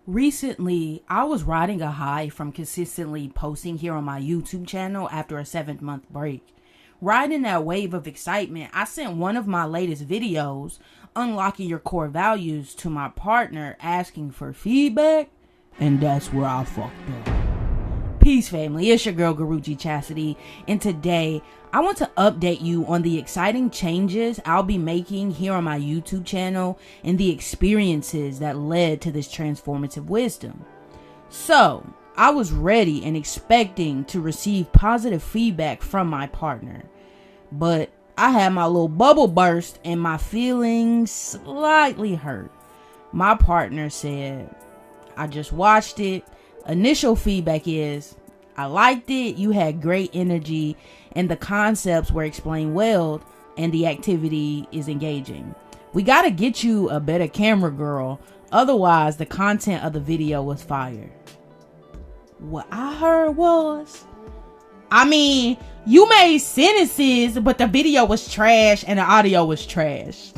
Recently, I was riding a high from consistently posting here on my YouTube channel after a 7-month break. Riding that wave of excitement, I sent one of my latest videos, Unlocking Your Core Values, to my partner asking for feedback, and that's where I fucked up. Peace, family. It's your girl, Guruji Chastity, and today I want to update you on the exciting changes I'll be making here on my YouTube channel and the experiences that led to this transformative wisdom. So, I was ready and expecting to receive positive feedback from my partner, but I had my little bubble burst and my feelings slightly hurt. My partner said, "I just watched it. Initial feedback is, I liked it, you had great energy, and the concepts were explained well, and the activity is engaging. We gotta get you a better camera, girl. Otherwise, the content of the video was fire." What I heard was, you made sentences, but the video was trash and the audio was trash.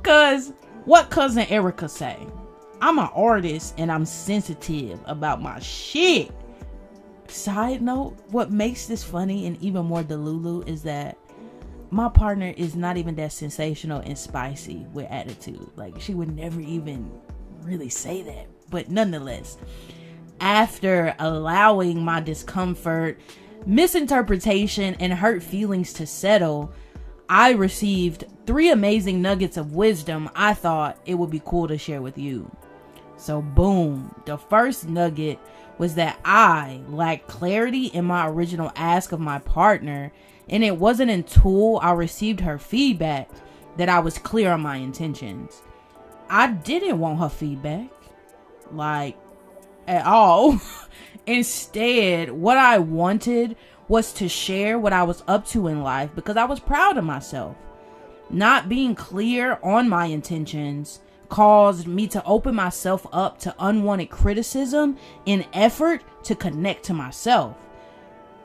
Cause what cousin Erica say? I'm an artist and I'm sensitive about my shit. Side note, what makes this funny and even more delulu is that my partner is not even that sensational and spicy with attitude. Like, she would never even really say that. But nonetheless, after allowing my discomfort, misinterpretation, and hurt feelings to settle, I received 3 amazing nuggets of wisdom I thought it would be cool to share with you. So boom, the first nugget was that I lacked clarity in my original ask of my partner, and it wasn't until I received her feedback that I was clear on my intentions. I didn't want her feedback, like, at all. Instead, what I wanted was to share what I was up to in life because I was proud of myself. Not being clear on my intentions caused me to open myself up to unwanted criticism in effort to connect to myself,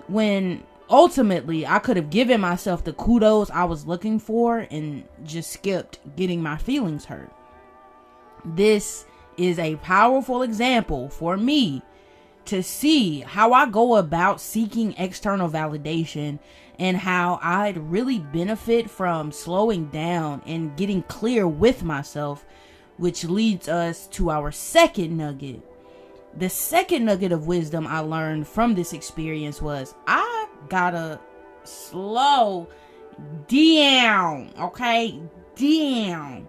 when ultimately I could have given myself the kudos I was looking for and just skipped getting my feelings hurt. This is a powerful example for me to see how I go about seeking external validation and how I'd really benefit from slowing down and getting clear with myself, which leads us to our second nugget. The second nugget of wisdom I learned from this experience was I gotta slow down, okay? Down.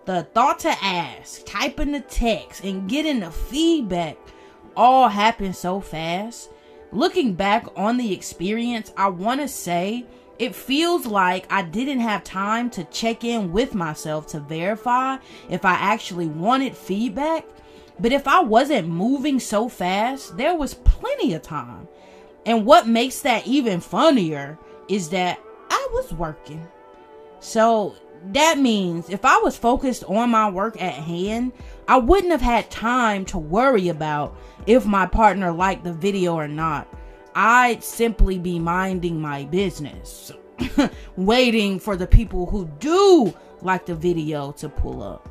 The thought to ask, typing the text, and getting the feedback all happened so fast. Looking back on the experience, I want to say it feels like I didn't have time to check in with myself to verify if I actually wanted feedback. But if I wasn't moving so fast, there was plenty of time. And what makes that even funnier is that I was working. So that means if I was focused on my work at hand, I wouldn't have had time to worry about if my partner liked the video or not. I'd simply be minding my business, waiting for the people who do like the video to pull up.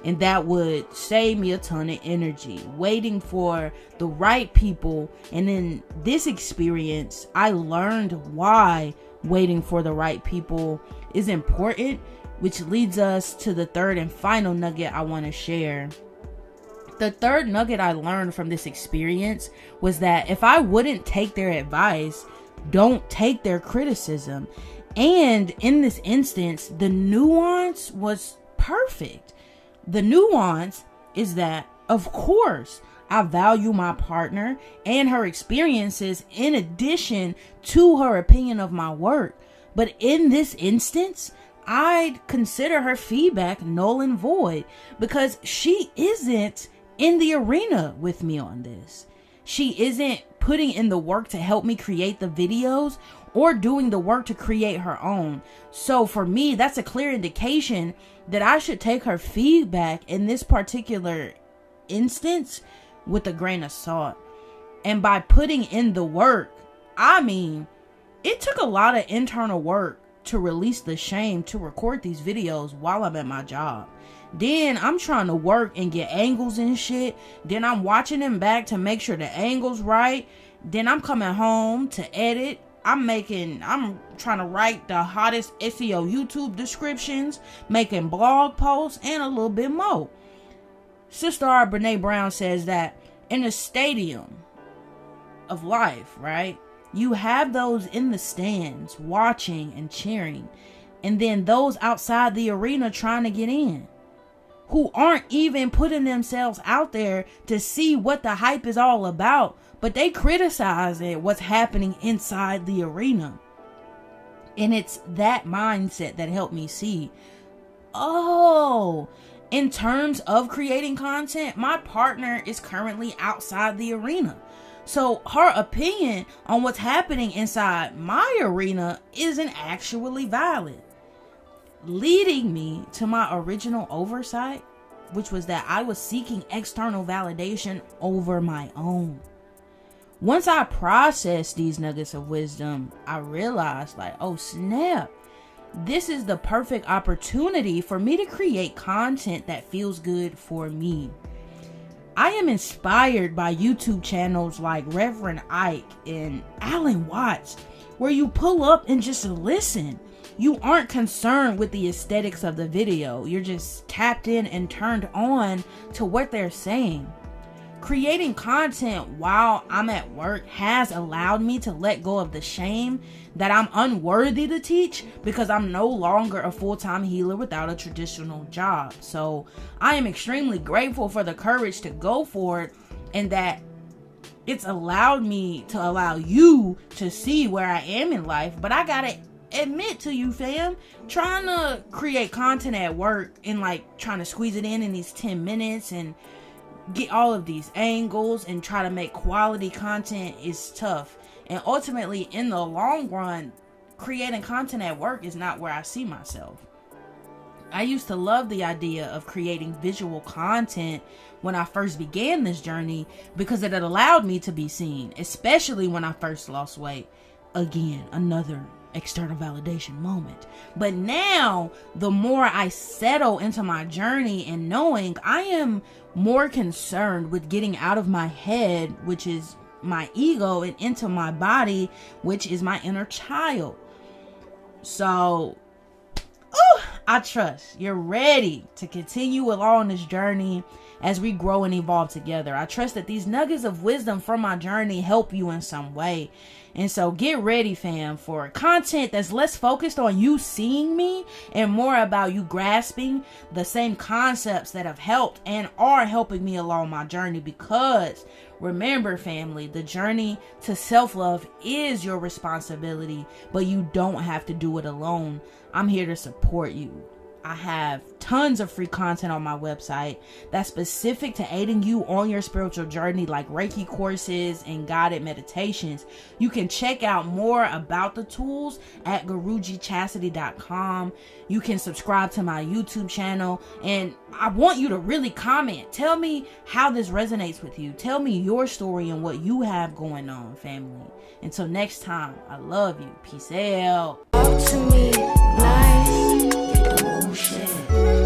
And that would save me a ton of energy, waiting for the right people. And in this experience, I learned why waiting for the right people is important, which leads us to the third and final nugget I want to share. The third nugget I learned from this experience was that if I wouldn't take their advice, don't take their criticism. And in this instance, the nuance was perfect. The nuance is that, of course, I value my partner and her experiences in addition to her opinion of my work. But in this instance, I'd consider her feedback null and void because she isn't in the arena with me on this. She isn't putting in the work to help me create the videos or doing the work to create her own. So for me, that's a clear indication that I should take her feedback in this particular instance with a grain of salt. And by putting in the work, it took a lot of internal work to release the shame to record these videos while I'm at my job. Then I'm trying to work and get angles and shit. Then I'm watching them back to make sure the angle's right. Then I'm coming home to edit. I'm trying to write the hottest SEO YouTube descriptions, making blog posts, and a little bit more. Sister R. Brene Brown says that in a stadium of life, right, you have those in the stands watching and cheering, and then those outside the arena trying to get in, who aren't even putting themselves out there to see what the hype is all about, but they criticize what's happening inside the arena. And it's that mindset that helped me see, oh, in terms of creating content, my partner is currently outside the arena. So her opinion on what's happening inside my arena isn't actually valid. Leading me to my original oversight, which was that I was seeking external validation over my own. Once I processed these nuggets of wisdom, I realized, like, oh snap, this is the perfect opportunity for me to create content that feels good for me. I am inspired by YouTube channels like Reverend Ike and Alan Watts, where you pull up and just listen. You aren't concerned with the aesthetics of the video. You're just tapped in and turned on to what they're saying. Creating content while I'm at work has allowed me to let go of the shame that I'm unworthy to teach, because I'm no longer a full-time healer without a traditional job. So I am extremely grateful for the courage to go for it, and that it's allowed me to allow you to see where I am in life. But I gotta admit to you, fam, trying to create content at work and like trying to squeeze it in these 10 minutes and get all of these angles and try to make quality content is tough. And ultimately, in the long run, creating content at work is not where I see myself. I used to love the idea of creating visual content when I first began this journey, because it had allowed me to be seen, especially when I first lost weight. Again, another external validation moment. But now, the more I settle into my journey and knowing, I am more concerned with getting out of my head, which is my ego, and into my body, which is my inner child. So, I trust you're ready to continue along this journey as we grow and evolve together. I trust that these nuggets of wisdom from my journey help you in some way. And so get ready, fam, for content that's less focused on you seeing me and more about you grasping the same concepts that have helped and are helping me along my journey. Because remember, family, the journey to self-love is your responsibility, but you don't have to do it alone. I'm here to support you. I have tons of free content on my website that's specific to aiding you on your spiritual journey, like Reiki courses and guided meditations. You can check out more about the tools at gurujichastity.com. You can subscribe to my YouTube channel, and I want you to really comment. Tell me how this resonates with you. Tell me your story and what you have going on, family. Until next time, I love you. Peace out. Talk to me nice. Get the motion.